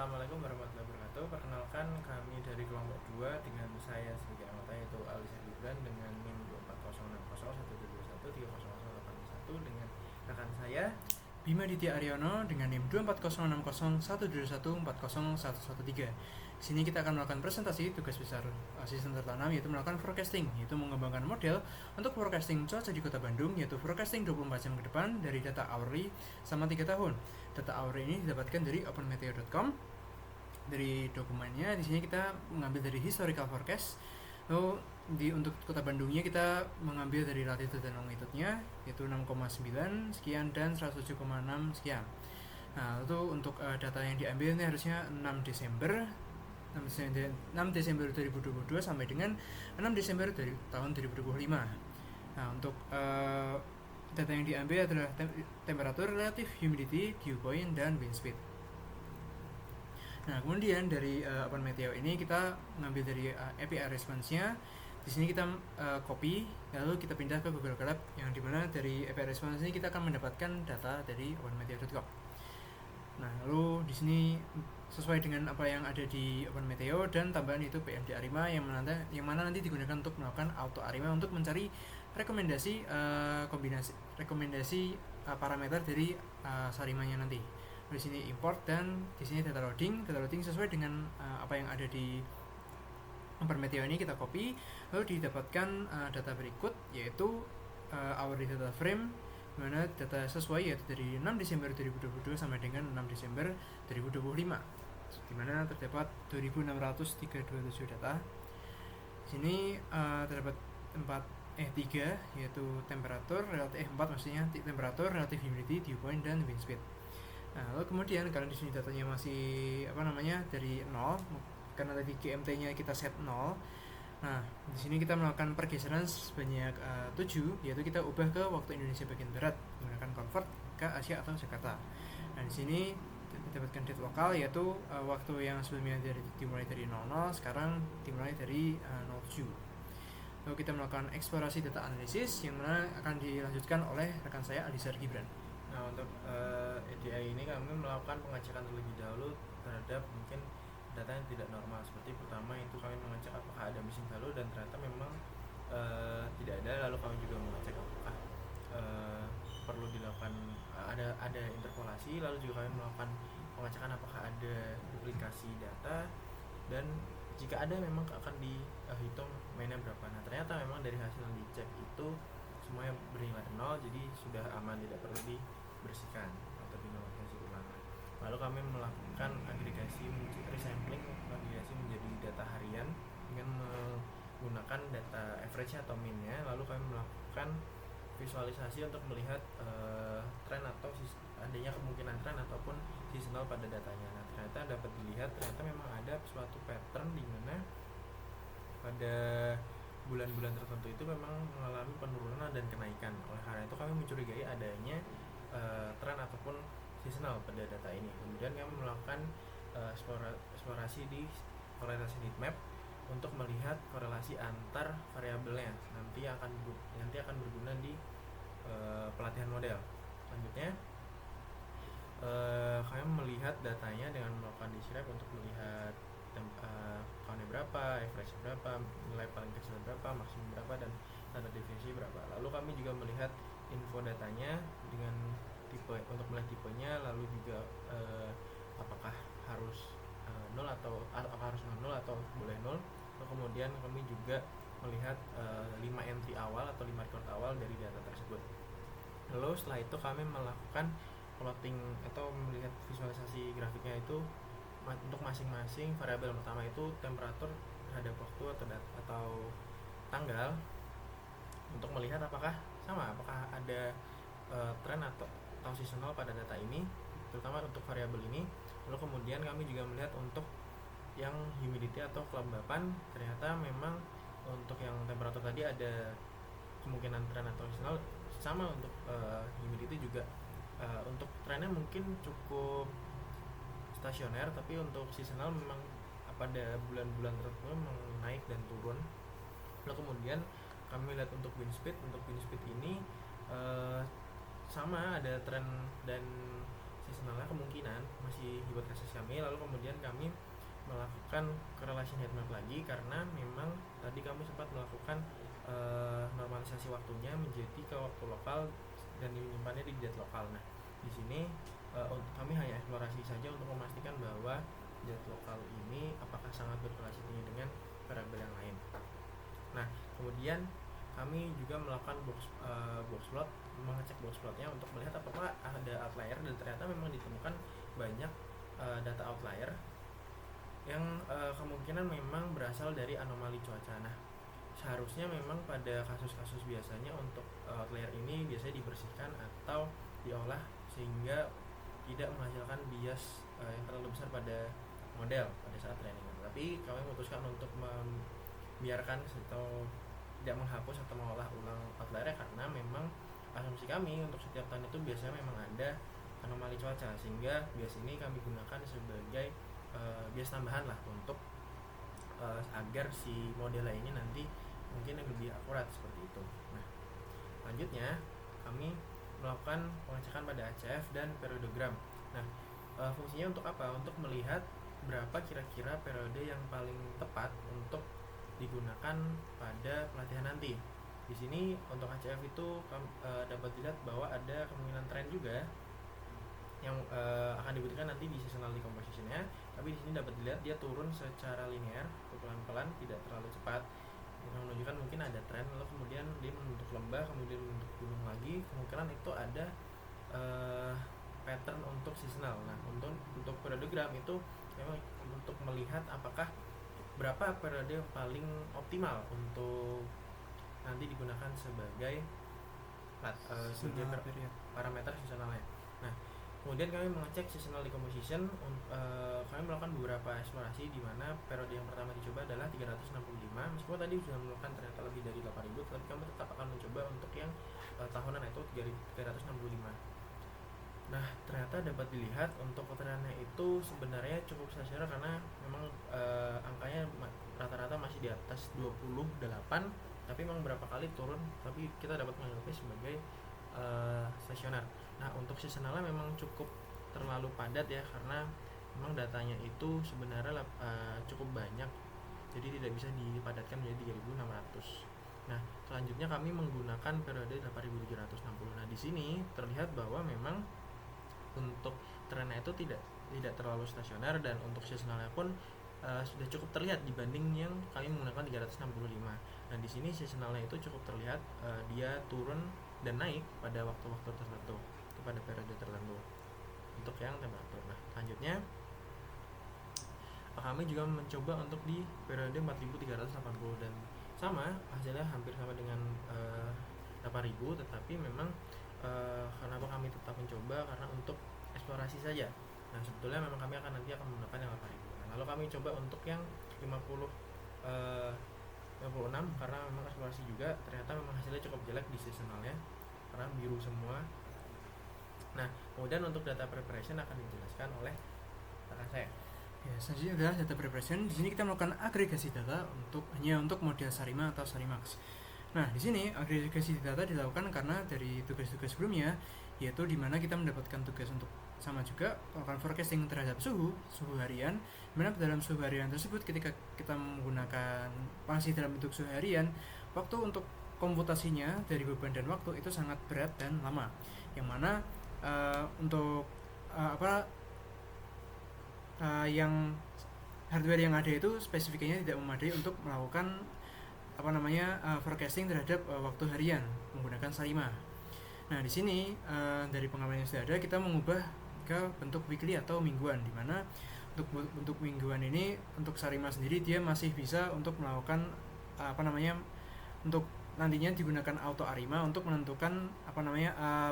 Assalamualaikum warahmatullahi wabarakatuh. Perkenalkan kami dari kelompok 2 dengan saya sebagai anggota yaitu Alisa Gibran dengan NIM 24060121300811 dengan rekan saya Bima Ditya Aryono dengan NIM 24060121401113. Di sini kita akan melakukan presentasi tugas besar asisten tertanam, yaitu melakukan forecasting, yaitu mengembangkan model untuk forecasting cuaca di Kota Bandung, yaitu forecasting 24 jam ke depan dari data hourly selama 3 tahun. Data hourly ini didapatkan dari openmeteo.com. Dari dokumennya di sini kita mengambil dari historical forecast. Lalu untuk Kota Bandungnya kita mengambil dari latitude dan longitude-nya, yaitu 6,9 sekian dan 107,6 sekian. Nah, itu untuk data yang diambil ini harusnya 6 Desember 2022 sampai dengan 6 Desember dari tahun 2025. Nah, untuk data yang diambil adalah temperatur, relative humidity, dew point, dan wind speed. Nah, kemudian dari openmeteo ini kita ngambil dari API response-nya. Di sini kita copy, lalu kita pindah ke Google Colab, yang dimana dari API response ini kita akan mendapatkan data dari openmeteo.com. Nah, lalu di sini sesuai dengan apa yang ada di openmeteo dan tambahan itu PMD Arima yang mana nanti digunakan untuk melakukan auto Arima untuk mencari rekomendasi parameter dari sarimanya nanti. Di sini import dan di sini data loading sesuai dengan apa yang ada di openmeteo ini kita copy, lalu didapatkan data berikut, yaitu hourly data frame, mana data sesuai yaitu dari 6 Desember 2022 sampai dengan 6 Desember 2025, di mana terdapat 2637 data. Di sini terdapat 3 yaitu temperatur, temperatur, relative humidity, dew point, dan wind speed. Nah, lalu kemudian karena di sini datanya masih dari 0, karena tadi GMT-nya kita set 0. Nah, di sini kita melakukan pergeseran sebanyak 7, yaitu kita ubah ke waktu Indonesia bagian barat menggunakan convert ke Asia atau Jakarta. Nah, di sini dapatkan date lokal, yaitu waktu yang sebelumnya dimulai dari 00, sekarang dimulai dari 07. Lalu kita melakukan eksplorasi data analisis yang mana akan dilanjutkan oleh rekan saya Alisa Gibran. Nah, untuk EDI ini kami melakukan pengecekan terlebih dahulu terhadap mungkin data yang tidak normal. Seperti pertama itu kami mengecek apakah ada missing value dan ternyata memang tidak ada. Lalu kami juga mengecek apakah perlu dilakukan ada interpolasi. Lalu juga kami melakukan pengecekan apakah ada duplikasi data, dan jika ada memang akan dihitung mainnya berapa. Nah, ternyata memang dari hasil yang dicek itu semuanya bernilai 0, jadi sudah aman, tidak perlu dibersihkan atau dinormalisasi ulang. Lalu kami melakukan agregasi resampling menjadi data harian dengan menggunakan data average atau min-nya. Lalu kami melakukan visualisasi untuk melihat tren atau adanya kemungkinan tren ataupun seasonal pada datanya. Nah, ternyata dapat dilihat ternyata memang ada suatu pattern di mana pada bulan-bulan tertentu itu memang mengalami penurunan dan kenaikan. Oleh karena itu kami mencurigai adanya tren ataupun seasonal pada data ini. Kemudian kami melakukan eksplorasi di korelasi heatmap untuk melihat korelasi antar variabelnya. Nanti akan berguna di pelatihan model. Selanjutnya kami melihat datanya dengan melakukan describe untuk melihat count-nya berapa, average berapa, nilai paling kecil berapa, maksimum berapa, dan standar deviasi berapa. Lalu kami juga melihat info datanya dengan tipe, untuk melihat tipenya, lalu juga apakah harus 0 atau apakah harus 0 atau boleh 0. Lalu kemudian kami juga melihat 5 entry awal atau 5 record awal dari data tersebut. Lalu setelah itu kami melakukan plotting atau melihat visualisasi grafiknya itu untuk masing-masing variabel. Pertama itu temperatur terhadap waktu atau tanggal, untuk melihat apakah ada tren atau seasonal pada data ini, terutama untuk variabel ini. Lalu kemudian kami juga melihat untuk yang humidity atau kelembapan, ternyata memang untuk yang temperatur tadi ada kemungkinan tren atau seasonal. Sama untuk humidity juga, untuk trennya mungkin cukup stasioner, tapi untuk seasonal memang pada bulan-bulan tertentu memang naik dan turun. Lalu kemudian kami lihat untuk wind speed ini sama, ada tren dan seasonalnya kemungkinan masih hipotesis kami. Lalu kemudian kami melakukan correlation heat map lagi karena memang tadi kami sempat melakukan normalisasi waktunya menjadi ke waktu lokal dan menyimpannya di date lokal. Nah, di sini kami hanya eksplorasi saja untuk memastikan bahwa date lokal ini apakah sangat berkorelasi tinggi dengan variabel yang lain. Nah, kemudian kami juga melakukan box plot, mengecek box plotnya untuk melihat apakah ada outlier, dan ternyata memang ditemukan banyak data outlier yang kemungkinan memang berasal dari anomali cuaca. Nah, seharusnya memang pada kasus-kasus biasanya untuk outlier ini biasanya dibersihkan atau diolah sehingga tidak menghasilkan bias yang terlalu besar pada model pada saat training. Tapi kami memutuskan untuk membiarkan atau tidak menghapus atau mengolah ulang outliernya karena memang asumsi kami untuk setiap tahun itu biasanya memang ada anomali cuaca, sehingga bias ini kami gunakan sebagai bias tambahan lah untuk agar si modelnya ini nanti mungkin yang lebih akurat seperti itu. Nah, selanjutnya kami melakukan pengecekan pada ACF dan periodogram. Nah, fungsinya untuk apa? Untuk melihat berapa kira-kira periode yang paling tepat untuk digunakan pada pelatihan nanti. Di sini untuk ACF itu dapat dilihat bahwa ada kemungkinan tren juga yang akan dibuktikan nanti di seasonal decomposition-nya. Tapi di sini dapat dilihat dia turun secara linear, pelan-pelan, tidak terlalu cepat, yang menunjukkan mungkin ada tren. Lalu kemudian dia membentuk lembah, kemudian membentuk gunung lagi. Kemungkinan itu ada pattern untuk seasonal. Nah, untuk periodogram itu memang untuk melihat apakah berapa periode yang paling optimal untuk nanti digunakan sebagai parameter seasonalnya. Nah, kemudian kami mengecek seasonal decomposition. Kami melakukan beberapa eksplorasi di mana periode yang pertama dicoba adalah 365. Meskipun tadi sudah melakukan ternyata lebih dari 8.000, tapi kami tetap akan mencoba untuk yang tahunan, itu 365. Nah, ternyata dapat dilihat untuk trennya itu sebenarnya cukup stasioner karena memang angkanya rata-rata masih di atas 28, tapi memang berapa kali turun, tapi kita dapat menganggapnya sebagai stasioner. Nah, untuk seasonalnya memang cukup terlalu padat ya, karena memang datanya itu sebenarnya cukup banyak, jadi tidak bisa dipadatkan menjadi 3.600. Nah, selanjutnya kami menggunakan periode 8.760. Nah, di sini terlihat bahwa memang untuk trennya itu tidak terlalu stasioner, dan untuk seasonalnya pun sudah cukup terlihat dibanding yang kami menggunakan 365. Dan di sini seasonalnya itu cukup terlihat dia turun dan naik pada waktu-waktu tertentu, pada periode tertentu untuk yang temperatur. Nah, selanjutnya kami juga mencoba untuk di periode 4.380, dan sama hasilnya hampir sama dengan 8.000, tetapi memang kenapa kami tetap mencoba, karena untuk eksplorasi saja. Nah, sebetulnya memang kami nanti akan menggunakan yang 8.000. Nah, lalu kami coba untuk yang 56 karena memang eksplorasi juga, ternyata memang hasilnya cukup jelek di seasonalnya karena biru semua. Nah, kemudian untuk data preparation akan dijelaskan oleh rekan saya. Ya, selanjutnya adalah data preparation. Di sini kita melakukan agregasi data hanya untuk model Sarima atau Sarimax. Nah, di sini agregasi data dilakukan karena dari tugas-tugas sebelumnya, yaitu di mana kita mendapatkan tugas untuk sama juga melakukan forecasting terhadap suhu harian. Dimana dalam suhu harian tersebut, ketika kita menggunakan masih dalam bentuk suhu harian, waktu untuk komputasinya dari beban dan waktu itu sangat berat dan lama. Yang mana yang hardware yang ada itu spesifikasinya tidak memadai untuk melakukan forecasting terhadap waktu harian menggunakan Sarima. Nah, di sini dari pengalaman yang sudah ada, kita mengubah ke bentuk weekly atau mingguan, di mana untuk bentuk mingguan ini untuk Sarima sendiri dia masih bisa untuk melakukan untuk nantinya digunakan auto Arima untuk menentukan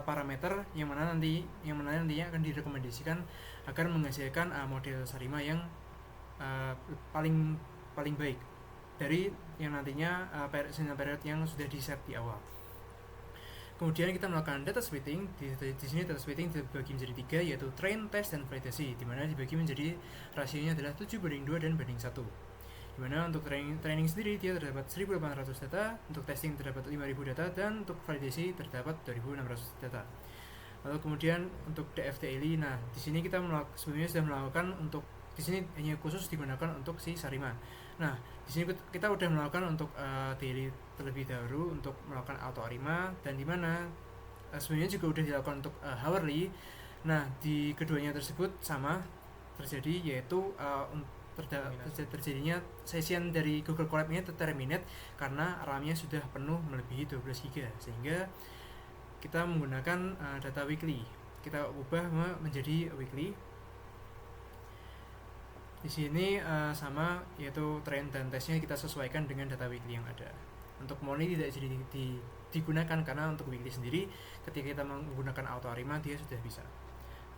parameter yang mana nantinya akan direkomendasikan agar menghasilkan model Sarima yang paling baik dari yang nantinya sinyal period yang sudah di set di awal. Kemudian kita melakukan data splitting. Di sini data splitting dibagi menjadi 3, yaitu train, test, dan validasi, di mana dibagi menjadi rasionya adalah 7:2 dan banding 1. Di mana untuk training sendiri dia terdapat 1.800 data, untuk testing terdapat 5.000 data, dan untuk validasi terdapat 2.600 data. Lalu kemudian untuk DF daily, nah di sini kita sebelumnya sudah melakukan untuk di sini hanya khusus digunakan untuk si Sarima. Nah di sini kita udah melakukan untuk daily terlebih dahulu untuk melakukan auto arima, dan di mana sebenarnya juga udah dilakukan untuk hourly. Nah di keduanya tersebut sama terjadi, yaitu terjadinya session dari Google Colab ini terminate karena RAM-nya sudah penuh melebihi 12 GB, sehingga kita menggunakan data weekly, kita ubah menjadi weekly. Di sini sama, yaitu train dan tesnya kita sesuaikan dengan data weekly yang ada. Untuk money tidak jadi digunakan karena untuk weekly sendiri ketika kita menggunakan auto arima dia sudah bisa.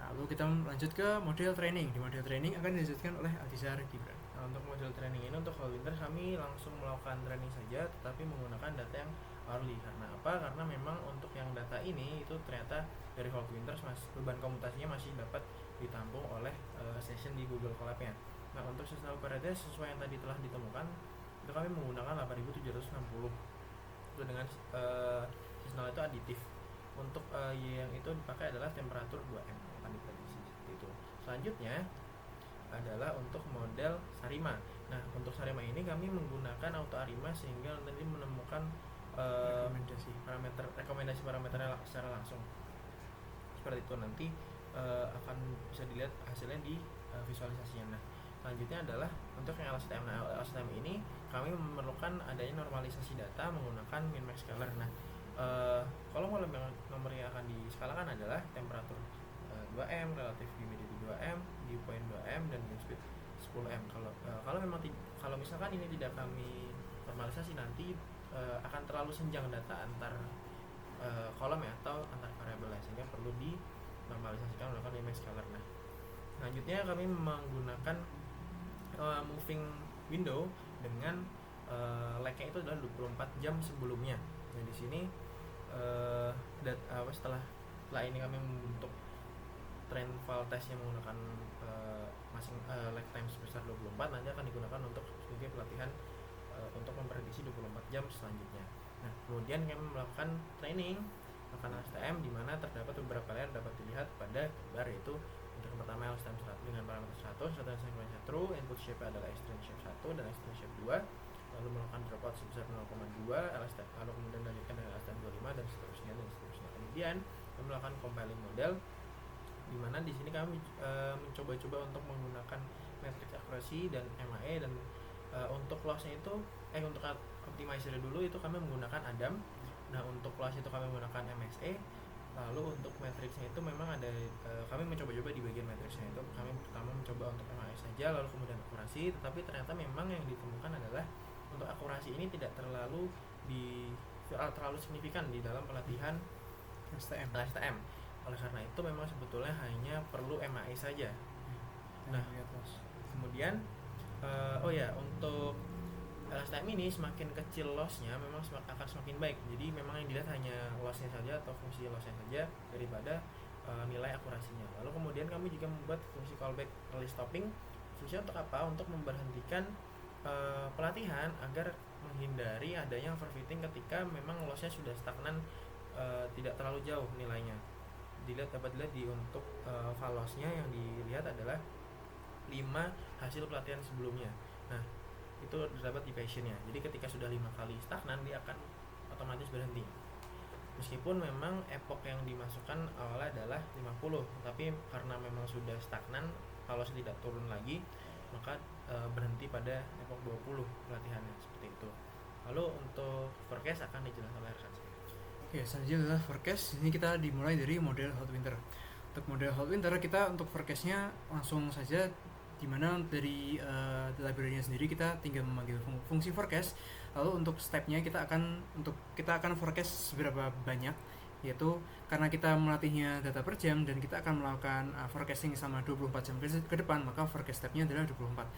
Lalu kita lanjut ke model training. Di model training akan dilanjutkan oleh Aldizar Gibran. Nah, untuk model training ini untuk Hall Winter kami langsung melakukan training saja, tetapi menggunakan data yang hourly. Karena apa? Karena memang untuk yang data ini itu ternyata dari Hall Winter beban komputasinya masih dapat ditampung oleh session di Google Colab-nya. Nah, untuk seasonal variety sesuai yang tadi telah ditemukan, itu kami menggunakan 8760. Itu dengan seasonal itu aditif. Untuk yang itu dipakai adalah temperatur 2M akan diprediksi seperti itu. Selanjutnya adalah untuk model Sarima. Nah, untuk Sarima ini kami menggunakan auto arima sehingga nanti menemukan rekomendasi parameternya secara langsung. Seperti itu nanti akan bisa dilihat hasilnya di visualisasinya. Nah, selanjutnya adalah untuk yang LSTM. Nah, LSTM ini kami memerlukan adanya normalisasi data menggunakan min-max scaler. Nah, kalau nomor yang akan diskalakan adalah temperatur 2M, relative humidity 2M, dew point 2M, dan wind speed 10M. Kalau misalkan ini tidak kami normalisasi, nanti akan terlalu senjang data antar kolom ya, atau antar variabel, sehingga perlu dinormalisasikan menggunakan min-max scaler. Nah, selanjutnya kami menggunakan moving window dengan lag-nya itu adalah 24 jam sebelumnya. Nah, di sini setelah ini kami membentuk train file testnya menggunakan lag time sebesar 24, nanti akan digunakan untuk sebagai pelatihan untuk memprediksi 24 jam selanjutnya. Nah, kemudian kami melakukan training melakukan LSTM, di mana terdapat beberapa layer dapat dilihat pada gambar, yaitu untuk yang pertama LSTM 100 dengan parameter 100 true, input shape adalah extreme shape 1 dan extreme shape 2, lalu melakukan dropout sebesar 0,2 LSTM, lalu kemudian lanjutkan dengan LSTM 25 dan seterusnya. Kemudian kami melakukan compiling model, di mana di sini kami mencoba-coba untuk menggunakan matrix akurasi dan MAE, dan untuk lossnya itu untuk optimizer dulu itu kami menggunakan Adam. Nah, untuk loss itu kami menggunakan MSE. Lalu untuk matriksnya itu memang ada kami mencoba-coba di bagian matriksnya itu kami pertama mencoba untuk MAE saja, lalu kemudian akurasi, tetapi ternyata memang yang ditemukan adalah untuk akurasi ini tidak terlalu signifikan di dalam pelatihan LSTM. Oleh karena itu memang sebetulnya hanya perlu MAE saja. Nah, kemudian untuk LSTM ini semakin kecil lossnya memang akan semakin baik. Jadi memang yang dilihat hanya lossnya saja atau fungsi lossnya saja daripada nilai akurasinya. Lalu kemudian kami juga membuat fungsi callback early stopping. Fungsinya untuk apa? Untuk memberhentikan pelatihan agar menghindari adanya overfitting ketika memang lossnya sudah stagnan, tidak terlalu jauh nilainya. Dapat dilihat untuk file lossnya yang dilihat adalah 5 hasil pelatihan sebelumnya. Nah, itu terdapat di passionnya. Jadi ketika sudah 5 kali stagnan, dia akan otomatis berhenti. Meskipun memang epoch yang dimasukkan awalnya adalah 50, tapi karena memang sudah stagnan, kalau tidak turun lagi, maka berhenti pada epoch 20 pelatihannya, seperti itu. Lalu untuk forecast akan dijelaskan oleh Erkan. Oke, selanjutnya adalah forecast. Ini kita dimulai dari model hot winter. Untuk model hot winter kita untuk forecastnya langsung saja, dimana dari library-nya sendiri kita tinggal memanggil fungsi forecast. Lalu untuk stepnya kita akan forecast seberapa banyak, yaitu karena kita melatihnya data per jam dan kita akan melakukan forecasting selama 24 jam ke depan, maka forecast stepnya adalah 24.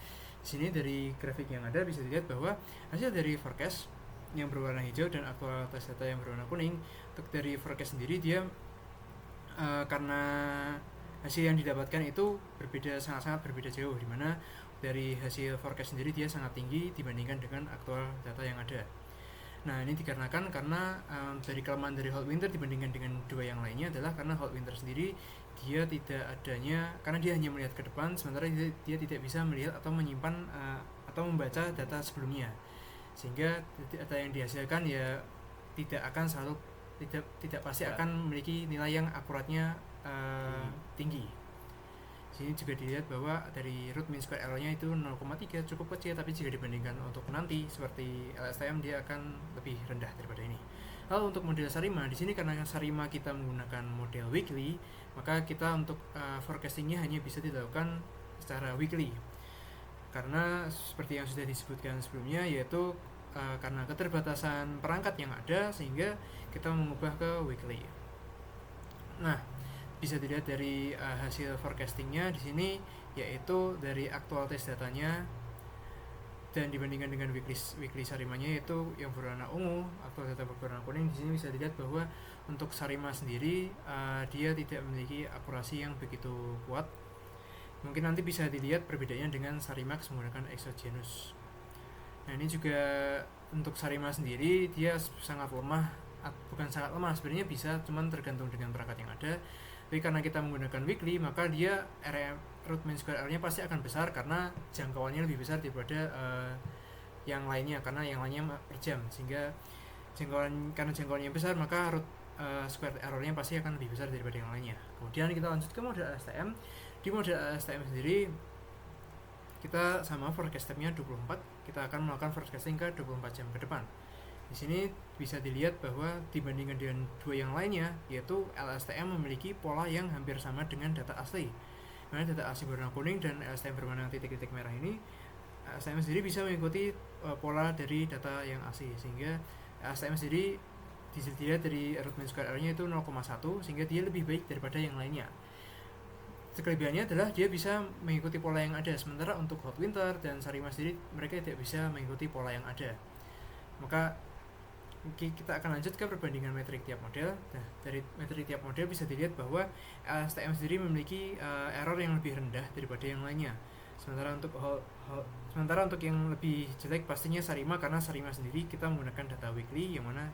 Di sini dari grafik yang ada bisa dilihat bahwa hasil dari forecast yang berwarna hijau dan aktualitas data yang berwarna kuning. Untuk dari forecast sendiri dia karena hasil yang didapatkan itu sangat-sangat berbeda jauh, dimana dari hasil forecast sendiri dia sangat tinggi dibandingkan dengan aktual data yang ada. Nah, ini dikarenakan karena dari kelemahan dari Hot Winter dibandingkan dengan dua yang lainnya adalah karena Hot Winter sendiri dia tidak adanya, karena dia hanya melihat ke depan, sementara dia tidak bisa melihat atau menyimpan atau membaca data sebelumnya, sehingga data yang dihasilkan ya tidak akan selalu tidak pasti akan memiliki nilai yang akuratnya tinggi. Sini juga dilihat bahwa dari root mean square error-nya itu 0,3 cukup kecil, tapi jika dibandingkan untuk nanti seperti LSTM dia akan lebih rendah daripada ini. Lalu untuk model Sarima, di sini karena Sarima kita menggunakan model weekly, maka kita untuk forecastingnya hanya bisa dilakukan secara weekly. Karena seperti yang sudah disebutkan sebelumnya, yaitu karena keterbatasan perangkat yang ada sehingga kita mengubah ke weekly. Nah, bisa dilihat dari hasil forecastingnya di sini, yaitu dari aktual test datanya dan dibandingkan dengan weekly Sarimanya yaitu yang berwarna ungu, aktual data berwarna kuning. Di sini bisa dilihat bahwa untuk Sarima sendiri dia tidak memiliki akurasi yang begitu kuat. Mungkin nanti bisa dilihat perbedaannya dengan Sarimax menggunakan exogenous. Nah, ini juga untuk Sarima sendiri dia sangat lemah, bukan sangat lemah sebenarnya, bisa, cuman tergantung dengan perangkat yang ada. Tapi karena kita menggunakan weekly, maka dia root mean square error-nya pasti akan besar karena jangkauannya lebih besar daripada yang lainnya, karena yang lainnya per jam, sehingga karena jangkauannya besar maka root square error-nya pasti akan lebih besar daripada yang lainnya. Kemudian kita lanjut ke model LSTM. Di model LSTM sendiri kita sama forecast step-nya 24, kita akan melakukan forecasting ke 24 jam ke depan. Di sini bisa dilihat bahwa dibandingkan dengan dua yang lainnya, yaitu LSTM memiliki pola yang hampir sama dengan data asli. Mana data asli berwarna kuning dan LSTM berwarna titik-titik merah ini, LSTM sendiri bisa mengikuti pola dari data yang asli, sehingga LSTM sendiri dilihat dari root mean square error-nya itu 0,1, sehingga dia lebih baik daripada yang lainnya. Kelebihannya adalah dia bisa mengikuti pola yang ada, sementara untuk Hot Winter dan Sarima sendiri mereka tidak bisa mengikuti pola yang ada. Maka kita akan lanjut ke perbandingan metrik tiap model. Nah, dari metrik tiap model bisa dilihat bahwa LSTM sendiri memiliki error yang lebih rendah daripada yang lainnya. Sementara untuk yang lebih jelek pastinya Sarima, karena Sarima sendiri kita menggunakan data weekly yang mana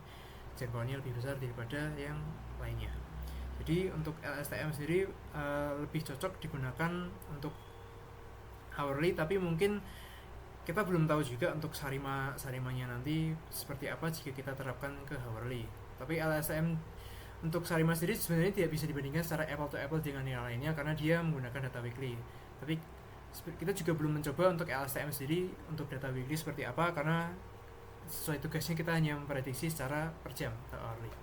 jangkauannya lebih besar daripada yang lainnya. Jadi untuk LSTM sendiri lebih cocok digunakan untuk hourly, tapi mungkin kita belum tahu juga untuk Sarimanya nanti seperti apa jika kita terapkan ke hourly. Tapi LSTM untuk Sarima sendiri sebenarnya tidak bisa dibandingkan secara apple to apple dengan yang lainnya karena dia menggunakan data weekly. Tapi kita juga belum mencoba untuk LSTM sendiri untuk data weekly seperti apa, karena sesuai tugasnya kita hanya memprediksi secara per jam atau hourly.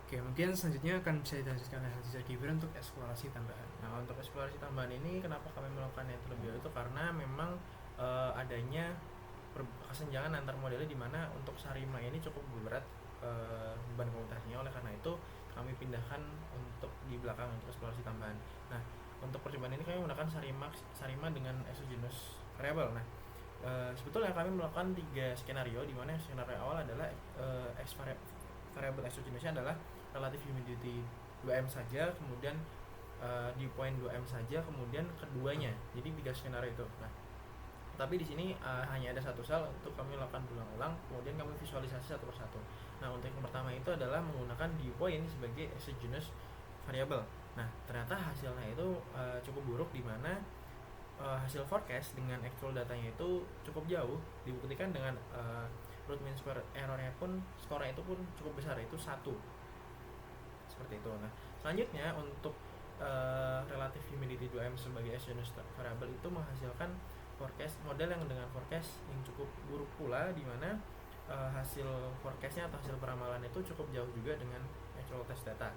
Oke, mungkin selanjutnya akan bisa dilanjutkan oleh Gibran untuk eksplorasi tambahan. Nah, untuk eksplorasi tambahan ini kenapa kami melakukannya terlebih dahulu itu karena memang adanya kesenjangan antar modelnya, di mana untuk Sarima ini cukup berat beban komputasinya. Oleh karena itu kami pindahkan untuk di belakang untuk eksplorasi tambahan. Nah, untuk percobaan ini kami menggunakan Sarima dengan exogenous variable. Nah, sebetulnya kami melakukan 3 skenario, di mana skenario awal adalah variable exogenous-nya adalah relative humidity 2M saja, kemudian dew point 2M saja, kemudian keduanya. Jadi 3 skenario itu. Nah, tapi di sini hanya ada satu sel untuk kami lakukan berulang-ulang, kemudian kami visualisasi satu persatu. Nah, untuk yang pertama itu adalah menggunakan dew point sebagai exogenous variable. Nah, ternyata hasilnya itu cukup buruk, di mana hasil forecast dengan actual datanya itu cukup jauh. Dibuktikan dengan root mean square error-nya pun, skornya itu pun cukup besar, itu 1. Seperti itu. Nah, selanjutnya untuk relative humidity 2M sebagai exogenous variable itu menghasilkan forecast model yang dengan forecast yang cukup buruk pula, di mana hasil forecastnya atau hasil peramalan itu cukup jauh juga dengan actual test data.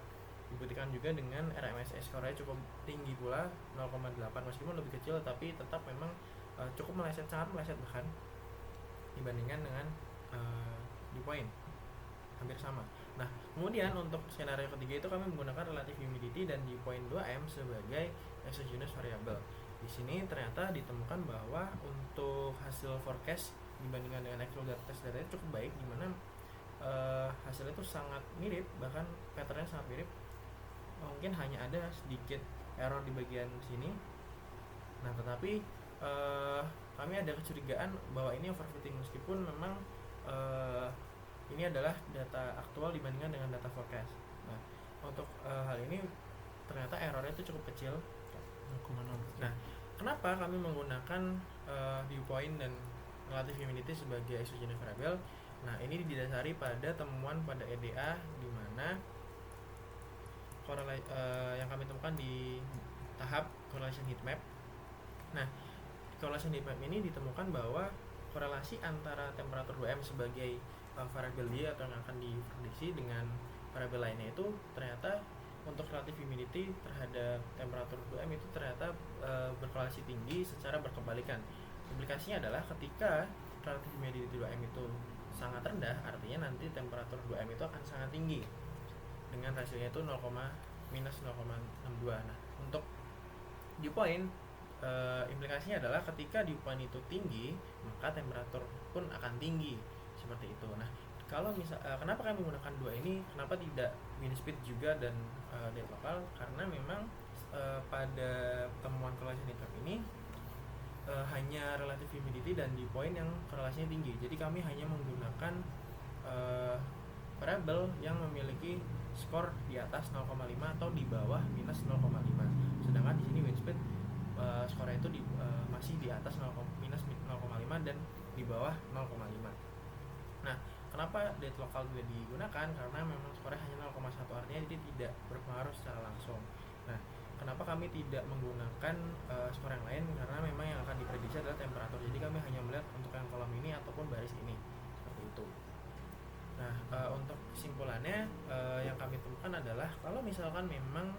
Dibuktikan juga dengan RMSE skornya cukup tinggi pula, 0,8, meskipun lebih kecil tapi tetap memang cukup meleset, sangat meleset bahkan dibandingkan dengan dew point, hampir sama. Nah, kemudian untuk skenario ketiga itu kami menggunakan relative humidity dan dew point 2M sebagai exogenous variable. Di sini ternyata ditemukan bahwa untuk hasil forecast dibandingkan dengan actual test data cukup baik, di mana hasilnya itu sangat mirip, bahkan patternnya sangat mirip. Mungkin hanya ada sedikit error di bagian sini. Nah, tetapi kami ada kecurigaan bahwa ini overfitting, meskipun memang ini adalah data aktual dibandingkan dengan data forecast. Nah, untuk hal ini ternyata errornya itu cukup kecil. 0,0. Nah, kenapa kami menggunakan dew point dan relative humidity sebagai exogenous variable? Nah, ini didasari pada temuan pada EDA di mana yang kami temukan di tahap correlation heat map. Nah, correlation heat map ini ditemukan bahwa korelasi antara temperatur 2M sebagai variabel dia atau yang akan diprediksi dengan variabel lainnya itu ternyata untuk relative humidity terhadap temperatur 2M itu ternyata berkorelasi tinggi secara berkebalikan. Implikasinya adalah ketika relative humidity 2M itu sangat rendah, artinya nanti temperatur 2M itu akan sangat tinggi dengan rasionya itu minus 0,62. Nah, untuk dew point implikasinya adalah ketika dew point itu tinggi, maka temperatur pun akan tinggi seperti itu. Nah, kalau kenapa kami menggunakan dua ini, kenapa tidak wind speed juga dan date local? Karena memang pada temuan correlation heat map ini hanya relative humidity dan dew point yang korelasinya tinggi. Jadi kami hanya menggunakan variabel yang memiliki skor di atas 0,5 atau di bawah minus 0,5. Sedangkan di sini wind speed skornya itu masih di atas minus 0,5 dan di bawah 0,5. Nah, kenapa date local tidak digunakan? Karena memang skornya hanya 0,1, artinya jadi tidak berpengaruh secara langsung. Nah, kenapa kami tidak menggunakan skor yang lain? Karena memang yang akan diprediksi adalah temperatur. Jadi kami hanya melihat untuk yang kolom ini ataupun baris ini, seperti itu. Nah, untuk kesimpulannya yang kami temukan adalah kalau misalkan memang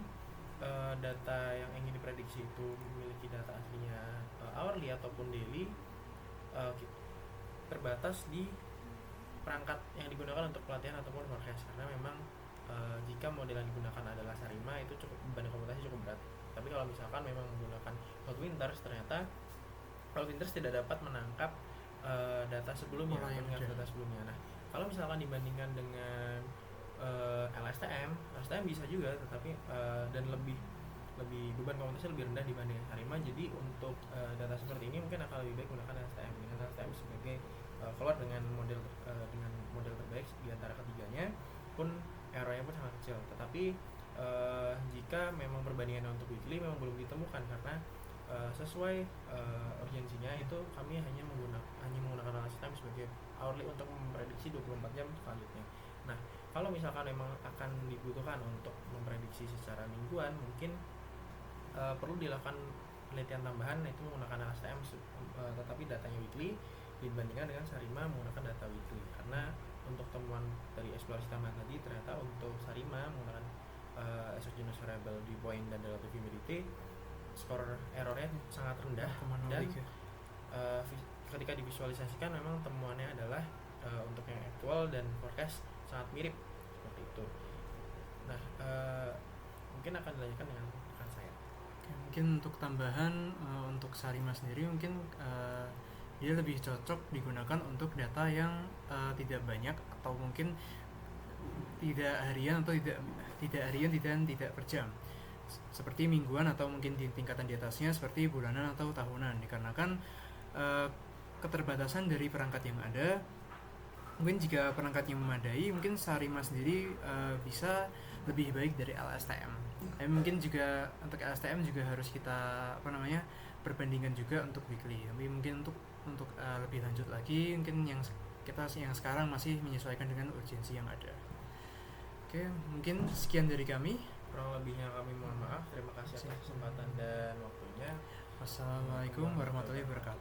data yang ingin diprediksi itu memiliki data aslinya hourly ataupun daily, terbatas di perangkat yang digunakan untuk pelatihan ataupun forecast, karena memang jika model yang digunakan adalah Sarima itu cukup beban komputasi cukup berat. Tapi kalau misalkan memang menggunakan Cloud Winters, ternyata Cloud Winters tidak dapat menangkap data sebelumnya dengan data sebelumnya. Nah, kalau misalkan dibandingkan dengan LSTM bisa juga, tetapi dan lebih beban komputasi lebih rendah dibanding Sarima. Jadi untuk data seperti ini mungkin akan lebih baik menggunakan LSTM dengan LSTM sebagai keluar dengan model terbaik di antara ketiganya, pun errornya pun sangat kecil. Tetapi jika memang perbandingannya untuk weekly memang belum ditemukan, karena sesuai urgensinya itu kami hanya menggunakan LSTM sebagai hourly untuk memprediksi 24 jam selanjutnya. Nah, kalau misalkan memang akan dibutuhkan untuk memprediksi secara mingguan, mungkin perlu dilakukan penelitian tambahan, yaitu menggunakan LSTM tetapi datanya weekly dibandingkan dengan Sarima menggunakan data weekly. Karena untuk temuan dari eksplorasi tambahan tadi, ternyata untuk Sarima menggunakan exogenous variable dew point dan relative humidity, skor errornya sangat rendah, dan ketika divisualisasikan memang temuannya adalah untuk yang actual dan forecast sangat mirip seperti itu. Nah, mungkin akan dilanjutkan dengan rekan saya. Mungkin untuk tambahan untuk Sarima sendiri mungkin dia lebih cocok digunakan untuk data yang tidak banyak atau mungkin tidak harian atau tidak harian dan tidak per jam, seperti mingguan atau mungkin di tingkatan di atasnya seperti bulanan atau tahunan, dikarenakan keterbatasan dari perangkat yang ada. Mungkin jika perangkatnya memadai, mungkin Sarima sendiri bisa lebih baik dari LSTM. Mungkin juga untuk LSTM juga harus kita perbandingan juga untuk weekly. Tapi mungkin untuk lebih lanjut lagi, mungkin yang sekarang masih menyesuaikan dengan urgensi yang ada. Oke, mungkin sekian dari kami. Kurang lebihnya kami mohon maaf. Terima kasih atas kesempatan dan waktunya. Wassalamualaikum warahmatullahi wabarakatuh.